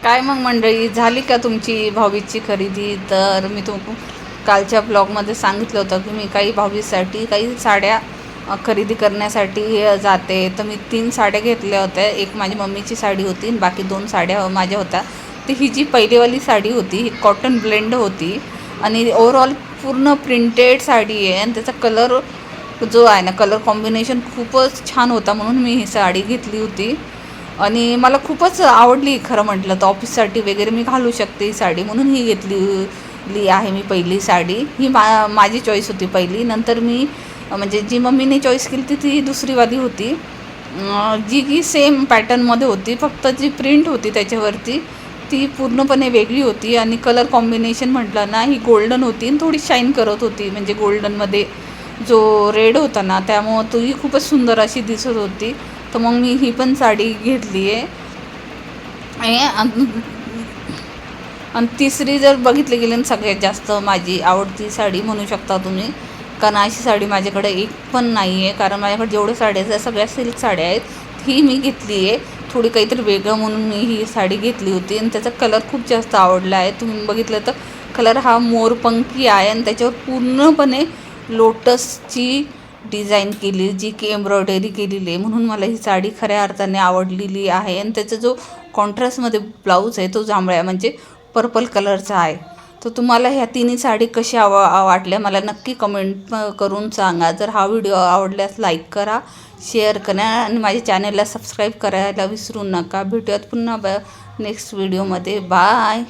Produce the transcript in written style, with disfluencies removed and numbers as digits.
काय मग मंडळी, झाली का तुमची भाऊबीजची खरेदी? तर मी कालच्या ब्लॉगमध्ये सांगितलं होतं की मी काही भाऊबीजसाठी काही साड्या खरेदी करण्यासाठी जाते. तर मी 3 साड्या घेतल्या होत्या. एक माझी मम्मीची साडी होती आणि बाकी 2 साड्या माझ्या होत्या. ती ही जी पहिलीवाली साडी होती ही कॉटन ब्लेंड होती आणि ओव्हरऑल पूर्ण प्रिंटेड साडी आहे आणि त्याचा कलर जो आहे ना, कलर कॉम्बिनेशन खूपच छान होता, म्हणून मी ही साडी घेतली होती. आणि मला खूपच आवडली खरं म्हटलं तर. ऑफिससाठी वगैरे मी घालू शकते ही साडी, म्हणून ही घेतली आहे मी. पहिली साडी ही माझी चॉईस होती पहिली. नंतर मी म्हणजे जी मम्मीने चॉईस केली ती दुसरीवाली होती, जी की सेम पॅटर्नमध्ये होती, फक्त जी प्रिंट होती त्याच्यावरती ती पूर्णपणे वेगळी होती. आणि कलर कॉम्बिनेशन म्हटलं ना, ही गोल्डन होती आणि थोडी शाईन करत होती, म्हणजे गोल्डनमध्ये जो रेड होता ना त्यामुळं तोही खूपच सुंदर अशी दिसत होती. तर मग मी ही पण साडी घेतली आहे. आणि तिसरी जर बघितली गेली ना, सगळ्यात जास्त माझी आवडती साडी म्हणू शकता तुम्ही, कारण अशी साडी माझ्याकडे एक पण नाही आहे. कारण माझ्याकडे जेवढ्या साड्या आहेत सगळ्या सिल्क साड्या आहेत. ही मी घेतली आहे थोडी काहीतरी वेगळं म्हणून मी ही साडी घेतली होती. आणि त्याचा कलर खूप जास्त आवडला आहे. तुम्ही बघितलं तर कलर हा मोरपंखी आहे आणि त्याच्यावर पूर्णपणे लोटसची डिझाईन केली, जी की एम्ब्रॉयडरी केलेली आहे, म्हणून मला ही साडी खऱ्या अर्थाने आवडलेली आहे. आणि त्याचा जो कॉन्ट्रास्टमध्ये ब्लाऊज आहे तो जांभळ्या म्हणजे पर्पल कलरचा आहे. तर तुम्हाला ह्या तिन्ही साडी कशा वाटल्या मला नक्की कमेंट करून सांगा. जर हा व्हिडिओ आवडल्यास लाईक करा, शेअर करा आणि माझ्या चॅनलला सबस्क्राईब करायला विसरू नका. भेटूयात पुन्हा नेक्स्ट व्हिडिओमध्ये. बाय.